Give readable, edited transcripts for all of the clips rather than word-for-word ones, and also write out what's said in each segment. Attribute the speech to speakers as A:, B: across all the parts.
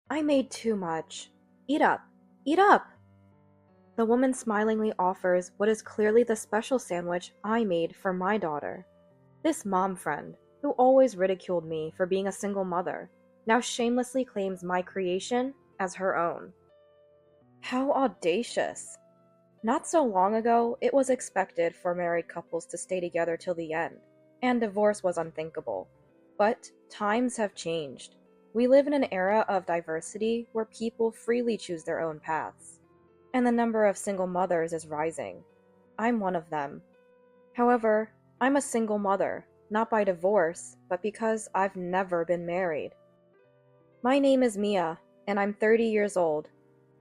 A: I made too much. Eat up. Eat up! The woman smilingly offers what is clearly the special sandwich I made for my daughter. This mom friend, who always ridiculed me for being a single mother, now shamelessly claims my creation as her own. How audacious! Not so long ago, it was expected for married couples to stay together till the end, and divorce was unthinkable. But times have changed. We live in an era of diversity where people freely choose their own paths, and the number of single mothers is rising. I'm one of them. However, I'm a single mother, not by divorce, but because I've never been married. My name is Mia, and I'm 30 years old.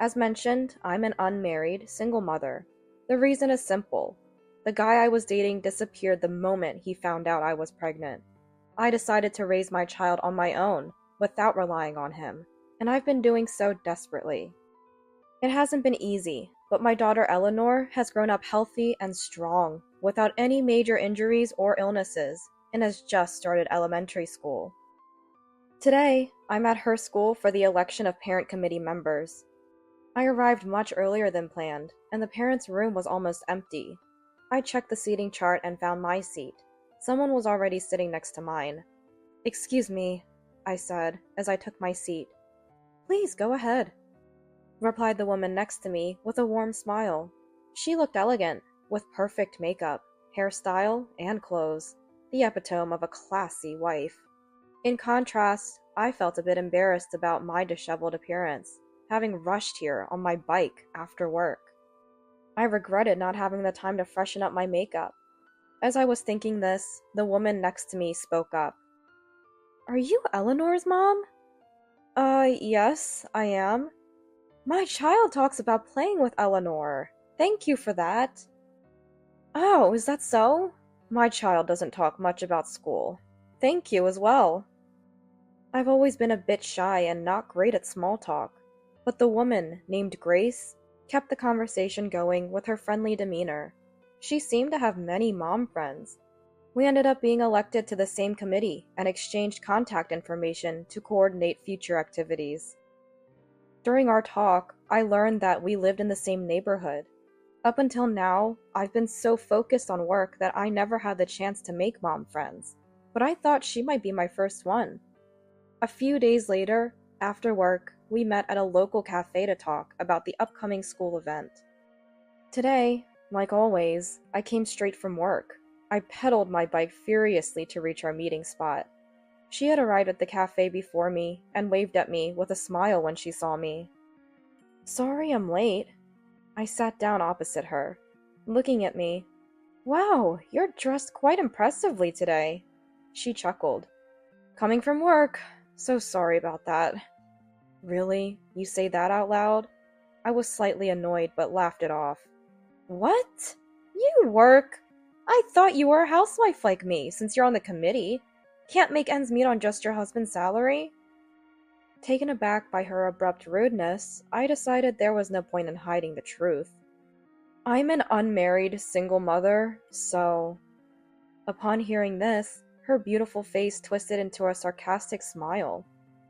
A: As mentioned, I'm an unmarried, single mother. The reason is simple. The guy I was dating disappeared the moment he found out I was pregnant. I decided to raise my child on my own, without relying on him, and I've been doing so desperately. It hasn't been easy, but my daughter Eleanor has grown up healthy and strong, without any major injuries or illnesses, and has just started elementary school. Today, I'm at her school for the election of parent committee members. I arrived much earlier than planned, and the parents' room was almost empty. I checked the seating chart and found my seat. Someone was already sitting next to mine. "Excuse me," I said, as I took my seat. "Please, go ahead," replied the woman next to me with a warm smile. She looked elegant, with perfect makeup, hairstyle, and clothes, the epitome of a classy wife. In contrast, I felt a bit embarrassed about my disheveled appearance, having rushed here on my bike after work. I regretted not having the time to freshen up my makeup. As I was thinking this, the woman next to me spoke up. "Are you Eleanor's mom?" Yes, I am." "My child talks about playing with Eleanor. Thank you for that." "Oh, is that so? My child doesn't talk much about school. Thank you as well." I've always been a bit shy and not great at small talk, but the woman, named Grace, kept the conversation going with her friendly demeanor. She seemed to have many mom friends. We ended up being elected to the same committee and exchanged contact information to coordinate future activities. During our talk, I learned that we lived in the same neighborhood. Up until now, I've been so focused on work that I never had the chance to make mom friends, but I thought she might be my first one. A few days later, after work, we met at a local cafe to talk about the upcoming school event. Today, like always, I came straight from work. I pedaled my bike furiously to reach our meeting spot. She had arrived at the cafe before me and waved at me with a smile when she saw me. "Sorry I'm late." I sat down opposite her, looking at me. "Wow, you're dressed quite impressively today." She chuckled. "Coming from work. So sorry about that." "Really? You say that out loud?" I was slightly annoyed but laughed it off. "What? You work? I thought you were a housewife like me, since you're on the committee. Can't make ends meet on just your husband's salary?" Taken aback by her abrupt rudeness, I decided there was no point in hiding the truth. "I'm an unmarried, single mother, so—" Upon hearing this, her beautiful face twisted into a sarcastic smile.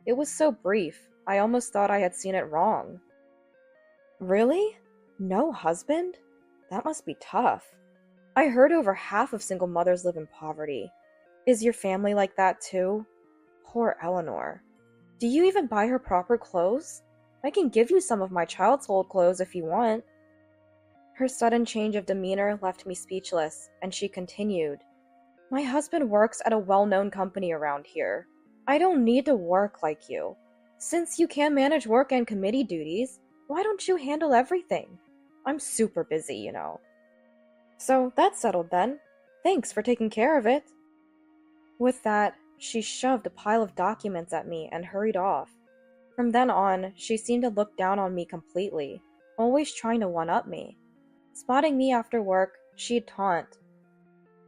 A: It was so brief, I almost thought I had seen it wrong. "Really? No husband? That must be tough. I heard over half of single mothers live in poverty. Is your family like that too? Poor Eleanor. Do you even buy her proper clothes? I can give you some of my child's old clothes if you want." Her sudden change of demeanor left me speechless, and she continued. "My husband works at a well-known company around here. I don't need to work like you. Since you can manage work and committee duties, why don't you handle everything? I'm super busy, you know." "So that's settled then. Thanks for taking care of it." With that, she shoved a pile of documents at me and hurried off. From then on, she seemed to look down on me completely, always trying to one-up me. Spotting me after work, she'd taunt.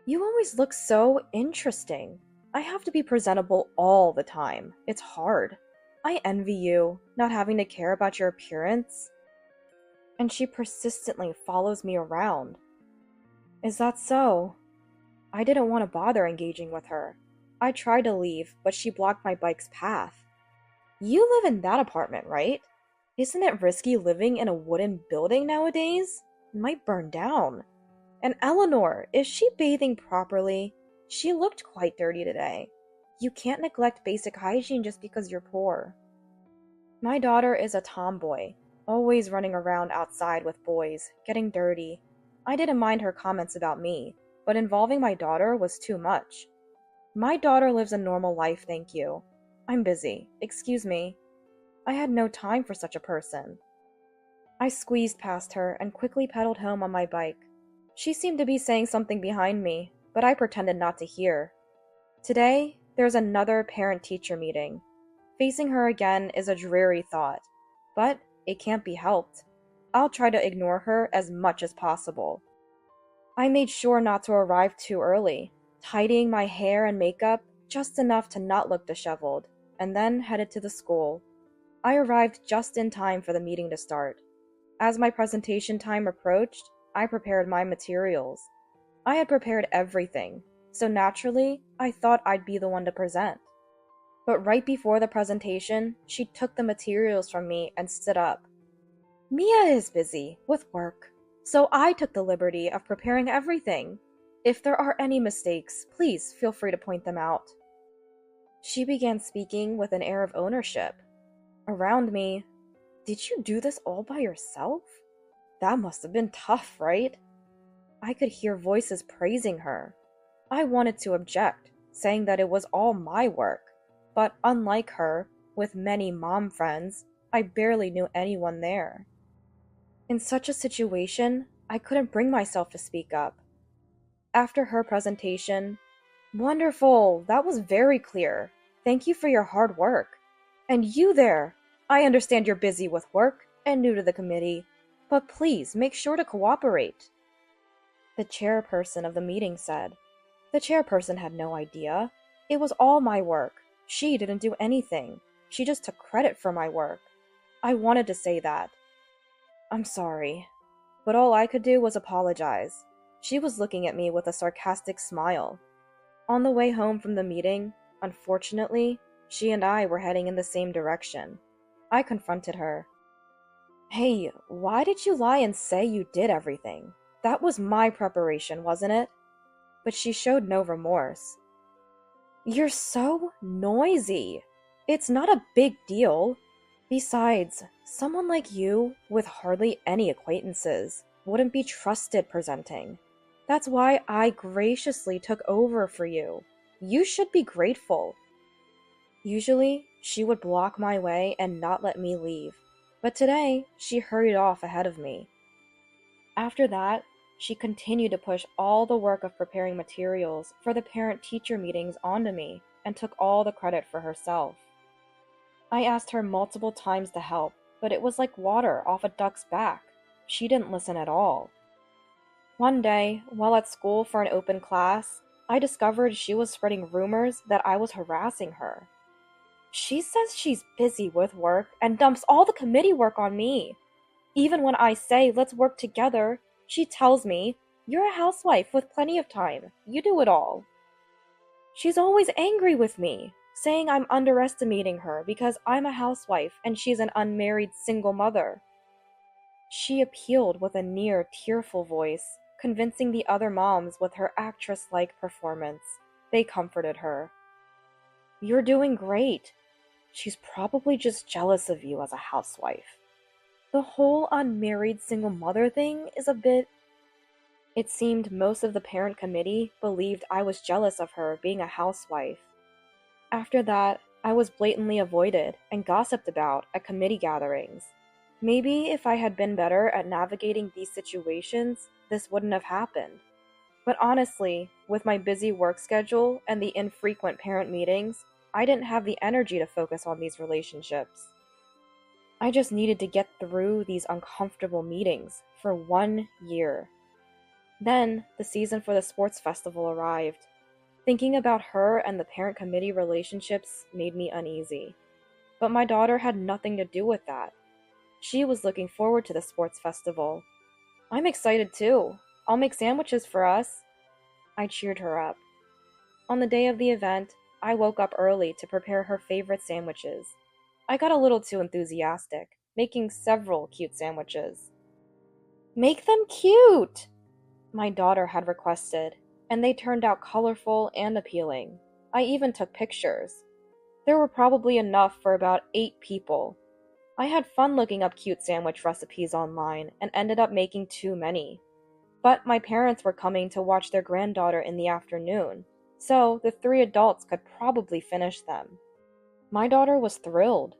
A: "You always look so interesting. I have to be presentable all the time. It's hard. I envy you, not having to care about your appearance." And she persistently follows me around. Is that so? I didn't want to bother engaging with her. I tried to leave, but she blocked my bike's path. You live in that apartment, right? Isn't it risky living in a wooden building nowadays? It might burn down. And Eleanor, is she bathing properly? She looked quite dirty today. You can't neglect basic hygiene just because you're poor. My daughter is a tomboy, always running around outside with boys, getting dirty. I didn't mind her comments about me, but involving my daughter was too much. My daughter lives a normal life, thank you. I'm busy. Excuse me. I had no time for such a person. I squeezed past her and quickly pedaled home on my bike. She seemed to be saying something behind me, but I pretended not to hear. Today, there's another parent-teacher meeting. Facing her again is a dreary thought, but it can't be helped. I'll try to ignore her as much as possible. I made sure not to arrive too early, tidying my hair and makeup just enough to not look disheveled, and then headed to the school. I arrived just in time for the meeting to start. As my presentation time approached, I prepared my materials. I had prepared everything, so naturally, I thought I'd be the one to present. But right before the presentation, she took the materials from me and stood up. Mia is busy with work, so I took the liberty of preparing everything. If there are any mistakes, please feel free to point them out. She began speaking with an air of ownership. Around me, did you do this all by yourself? That must have been tough, right? I could hear voices praising her. I wanted to object, saying that it was all my work. But unlike her, with many mom friends, I barely knew anyone there. In such a situation, I couldn't bring myself to speak up. After her presentation, wonderful, that was very clear. Thank you for your hard work. And you there, I understand you're busy with work and new to the committee, but please make sure to cooperate. The chairperson of the meeting said. The chairperson had no idea. It was all my work. She didn't do anything. She just took credit for my work. I wanted to say that. I'm sorry. But all I could do was apologize. She was looking at me with a sarcastic smile. On the way home from the meeting, unfortunately, she and I were heading in the same direction. I confronted her. Hey, why did you lie and say you did everything? That was my preparation, wasn't it? But she showed no remorse. You're so noisy. It's not a big deal. Besides, someone like you, with hardly any acquaintances, wouldn't be trusted presenting. That's why I graciously took over for you. You should be grateful. Usually, she would block my way and not let me leave, but today, she hurried off ahead of me. After that, she continued to push all the work of preparing materials for the parent-teacher meetings onto me and took all the credit for herself. I asked her multiple times to help, but it was like water off a duck's back. She didn't listen at all. One day, while at school for an open class, I discovered she was spreading rumors that I was harassing her. She says she's busy with work and dumps all the committee work on me. Even when I say let's work together, she tells me, you're a housewife with plenty of time. You do it all. She's always angry with me, saying I'm underestimating her because I'm a housewife and she's an unmarried single mother. She appealed with a near tearful voice, convincing the other moms with her actress-like performance. They comforted her. You're doing great. She's probably just jealous of you as a housewife. The whole unmarried single mother thing is a bit... It seemed most of the parent committee believed I was jealous of her being a housewife. After that, I was blatantly avoided and gossiped about at committee gatherings. Maybe if I had been better at navigating these situations, this wouldn't have happened. But honestly, with my busy work schedule and the infrequent parent meetings, I didn't have the energy to focus on these relationships. I just needed to get through these uncomfortable meetings for 1 year. Then, the season for the sports festival arrived. Thinking about her and the parent committee relationships made me uneasy. But my daughter had nothing to do with that. She was looking forward to the sports festival. I'm excited too. I'll make sandwiches for us. I cheered her up. On the day of the event, I woke up early to prepare her favorite sandwiches. I got a little too enthusiastic, making several cute sandwiches. Make them cute! My daughter had requested, and they turned out colorful and appealing. I even took pictures. There were probably enough for about 8 people. I had fun looking up cute sandwich recipes online and ended up making too many. But my parents were coming to watch their granddaughter in the afternoon, so the 3 adults could probably finish them. My daughter was thrilled.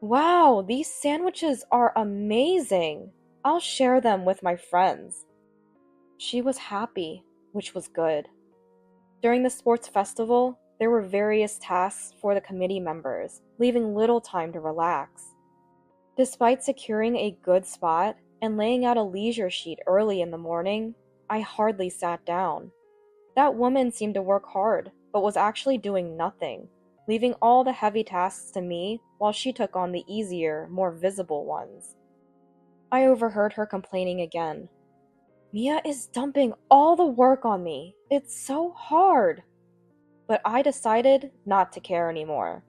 A: Wow, these sandwiches are amazing! I'll share them with my friends. She was happy, which was good. During the sports festival, there were various tasks for the committee members, leaving little time to relax. Despite securing a good spot and laying out a leisure sheet early in the morning, I hardly sat down. That woman seemed to work hard, but was actually doing nothing, leaving all the heavy tasks to me while she took on the easier, more visible ones. I overheard her complaining again. Mia is dumping all the work on me. It's so hard. But I decided not to care anymore.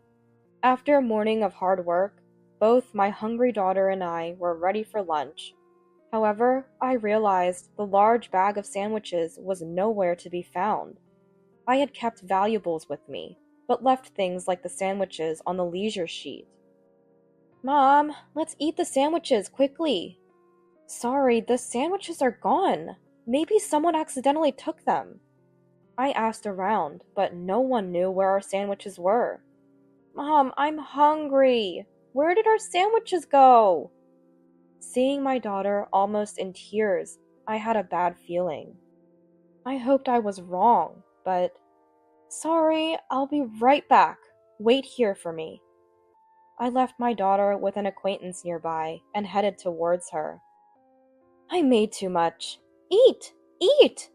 A: After a morning of hard work, both my hungry daughter and I were ready for lunch. However, I realized the large bag of sandwiches was nowhere to be found. I had kept valuables with me, but left things like the sandwiches on the leisure sheet. Mom, let's eat the sandwiches quickly. Sorry, the sandwiches are gone. Maybe someone accidentally took them. I asked around, but no one knew where our sandwiches were. Mom, I'm hungry. Where did our sandwiches go? Seeing my daughter almost in tears, I had a bad feeling. I hoped I was wrong, but... Sorry, I'll be right back. Wait here for me. I left my daughter with an acquaintance nearby and headed towards her. I made too much. Eat! Eat!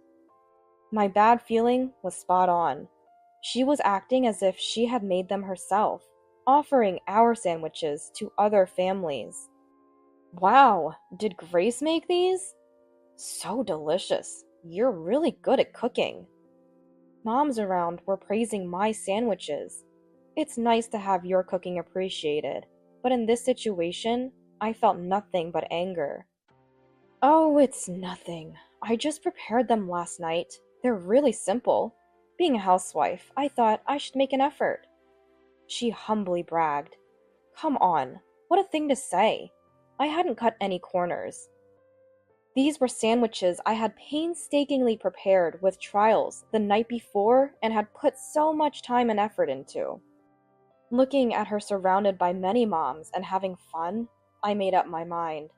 A: My bad feeling was spot on. She was acting as if she had made them herself, offering our sandwiches to other families. Wow, did Grace make these? So delicious. You're really good at cooking. Moms around were praising my sandwiches. It's nice to have your cooking appreciated, but in this situation, I felt nothing but anger. Oh, it's nothing. I just prepared them last night. They're really simple. Being a housewife, I thought I should make an effort. She humbly bragged. Come on, what a thing to say. I hadn't cut any corners. These were sandwiches I had painstakingly prepared with trials the night before and had put so much time and effort into. Looking at her surrounded by many moms and having fun, I made up my mind.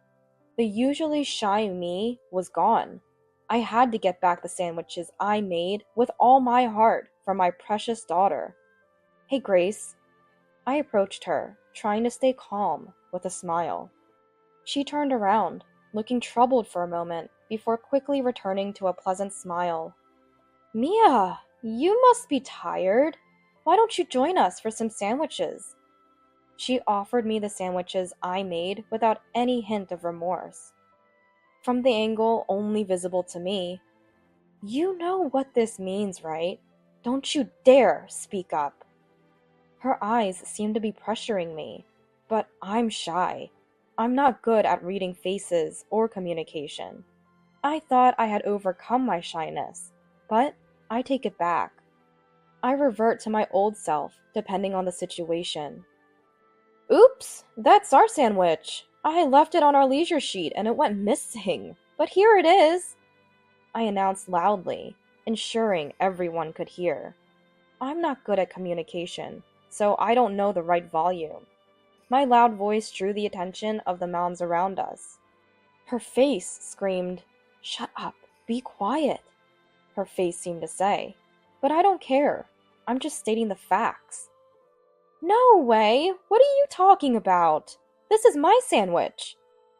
A: The usually shy me was gone. I had to get back the sandwiches I made with all my heart for my precious daughter. Hey, Grace. I approached her, trying to stay calm, with a smile. She turned around, looking troubled for a moment, before quickly returning to a pleasant smile. Mia, you must be tired. Why don't you join us for some sandwiches? She offered me the sandwiches I made without any hint of remorse. From the angle only visible to me, you know what this means, right? Don't you dare speak up. Her eyes seemed to be pressuring me, but I'm shy. I'm not good at reading faces or communication. I thought I had overcome my shyness, but I take it back. I revert to my old self, depending on the situation. Oops, that's our sandwich. I left it on our leisure sheet and it went missing, but here it is, I announced loudly, ensuring everyone could hear. I'm not good at communication, so I don't know the right volume. My loud voice drew the attention of the moms around us. Her face screamed, "Shut up, be quiet," her face seemed to say. But I don't care. I'm just stating the facts. No way! What are you talking about? This is my sandwich.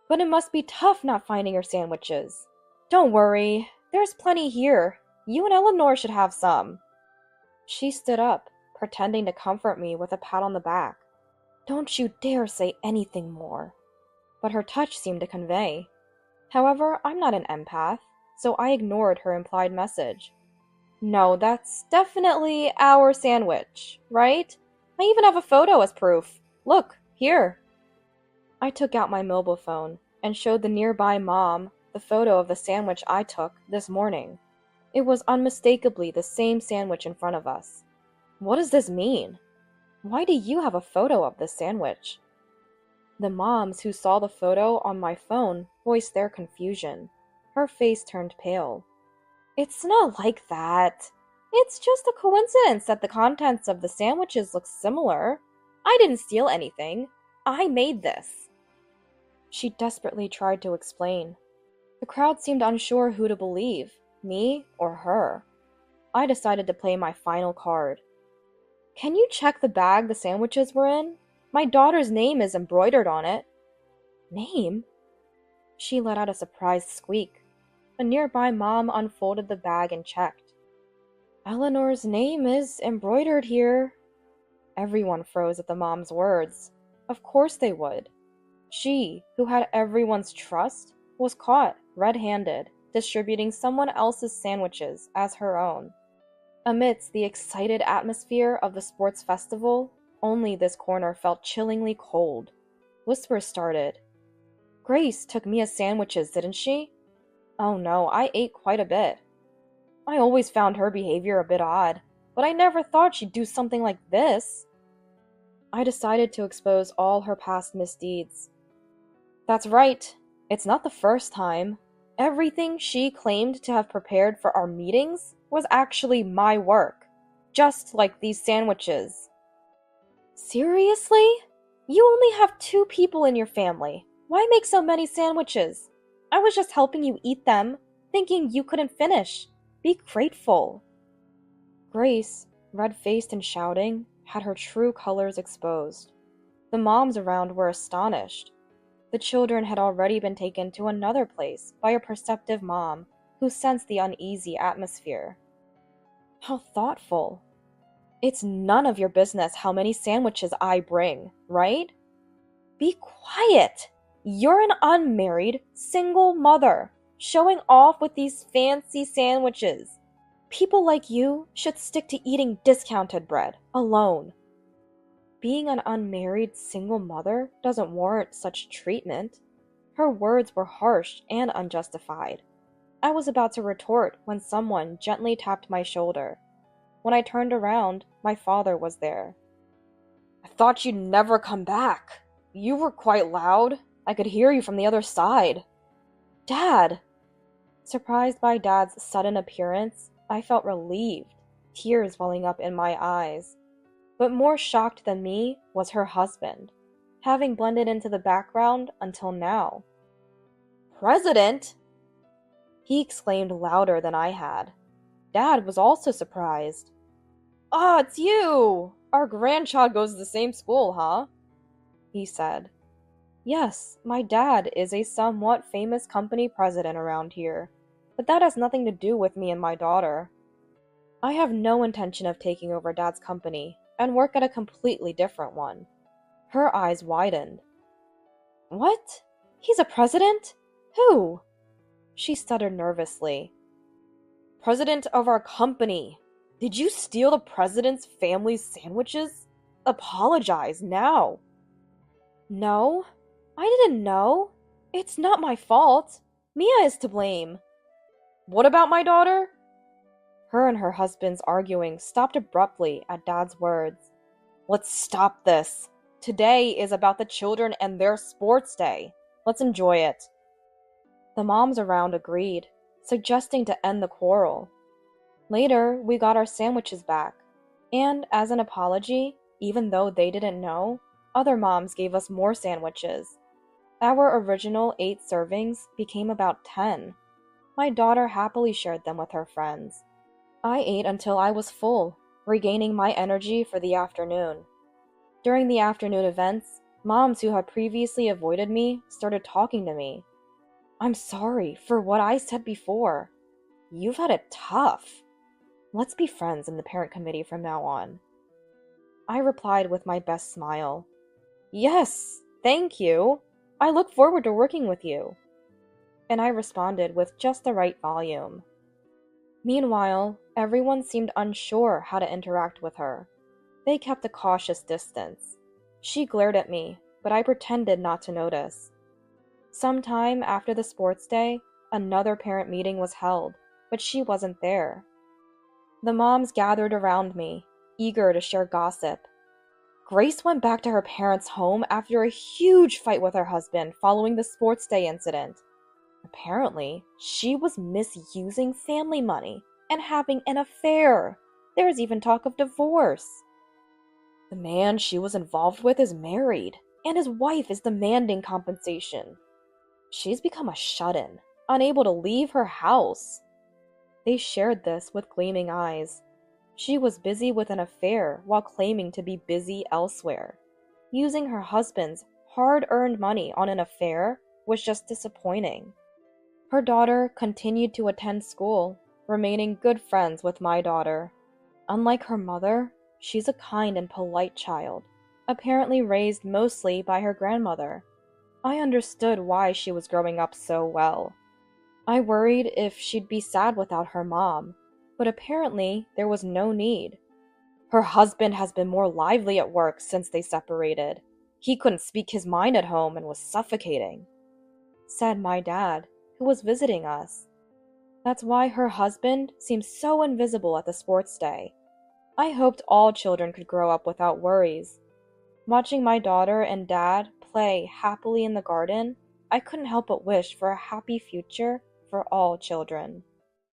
A: But it must be tough not finding your sandwiches. Don't worry, there's plenty here. You and Eleanor should have some. She stood up, pretending to comfort me with a pat on the back. Don't you dare say anything more. But her touch seemed to convey. However, I'm not an empath, so I ignored her implied message. No, that's definitely our sandwich, right? I even have a photo as proof. Look, Here." I took out my mobile phone and showed the nearby mom the photo of the sandwich I took this morning. It was unmistakably the same sandwich in front of us. "What does this mean? Why do you have a photo of this sandwich?" The moms who saw the photo on my phone voiced their confusion. Her face turned pale. "It's not like that. It's just a coincidence that the contents of the sandwiches look similar. I didn't steal anything. I made this." She desperately tried to explain. The crowd seemed unsure who to believe, me or her. I decided to play my final card. "Can you check the bag the sandwiches were in? My daughter's name is embroidered on it." "Name?" She let out a surprised squeak. A nearby mom unfolded the bag and checked. "Eleanor's name is embroidered here." Everyone froze at the mom's words. Of course they would. She, who had everyone's trust, was caught red-handed, distributing someone else's sandwiches as her own. Amidst the excited atmosphere of the sports festival, only this corner felt chillingly cold. Whispers started. "Grace took Mia's sandwiches, didn't she?" "Oh no, I ate quite a bit." "I always found her behavior a bit odd, but I never thought she'd do something like this." I decided to expose all her past misdeeds. "That's right. It's not the first time. Everything she claimed to have prepared for our meetings was actually my work. Just like these sandwiches." "Seriously? You only have 2 people in your family. Why make so many sandwiches? I was just helping you eat them, thinking you couldn't finish. Be grateful." Grace, red-faced and shouting, had her true colors exposed. The moms around were astonished. The children had already been taken to another place by a perceptive mom who sensed the uneasy atmosphere. How thoughtful. "It's none of your business how many sandwiches I bring, right?" "Be quiet! You're an unmarried, single mother, showing off with these fancy sandwiches. People like you should stick to eating discounted bread, alone." Being an unmarried, single mother doesn't warrant such treatment. Her words were harsh and unjustified. I was about to retort when someone gently tapped my shoulder. When I turned around, my father was there. "I thought you'd never come back. You were quite loud. I could hear you from the other side." "Dad!" Surprised by Dad's sudden appearance, I felt relieved, tears welling up in my eyes. But more shocked than me was her husband, having blended into the background until now. "President?" he exclaimed louder than I had. Dad was also surprised. "Ah, it's you! Our grandchild goes to the same school, huh?" he said. "Yes, my dad is a somewhat famous company president around here, but that has nothing to do with me and my daughter. I have no intention of taking over Dad's company and work at a completely different one." Her eyes widened. "What? He's a president? Who?" She stuttered nervously. "President of our company. Did you steal the president's family's sandwiches? Apologize now." "No, I didn't know. It's not my fault. Mia is to blame." "What about my daughter?" Her and her husband's arguing stopped abruptly at Dad's words. "Let's stop this. Today is about the children and their sports day. Let's enjoy it." The moms around agreed, suggesting to end the quarrel. Later, we got our sandwiches back, and as an apology, even though they didn't know, other moms gave us more sandwiches. Our original 8 servings became about 10. My daughter happily shared them with her friends. I ate until I was full, regaining my energy for the afternoon. During the afternoon events, moms who had previously avoided me started talking to me. "I'm sorry for what I said before. You've had it tough. Let's be friends in the parent committee from now on." I replied with my best smile. "Yes, thank you. I look forward to working with you." And I responded with just the right volume. Meanwhile, everyone seemed unsure how to interact with her. They kept a cautious distance. She glared at me, but I pretended not to notice. Sometime after the sports day, another parent meeting was held, but she wasn't there. The moms gathered around me, eager to share gossip. Grace went back to her parents' home after a huge fight with her husband following the sports day incident. Apparently, she was misusing family money and having an affair. There's even talk of divorce. The man she was involved with is married, and his wife is demanding compensation. She's become a shut-in, unable to leave her house. They shared this with gleaming eyes. She was busy with an affair while claiming to be busy elsewhere. Using her husband's hard-earned money on an affair was just disappointing. Her daughter continued to attend school, remaining good friends with my daughter. Unlike her mother, she's a kind and polite child, apparently raised mostly by her grandmother. I understood why she was growing up so well. I worried if she'd be sad without her mom, but apparently there was no need. Her husband has been more lively at work since they separated. He couldn't speak his mind at home and was suffocating, said my dad, who was visiting us. That's why her husband seems so invisible at the sports day. I hoped all children could grow up without worries. Watching my daughter and dad play happily in the garden, I couldn't help but wish for a happy future for all children.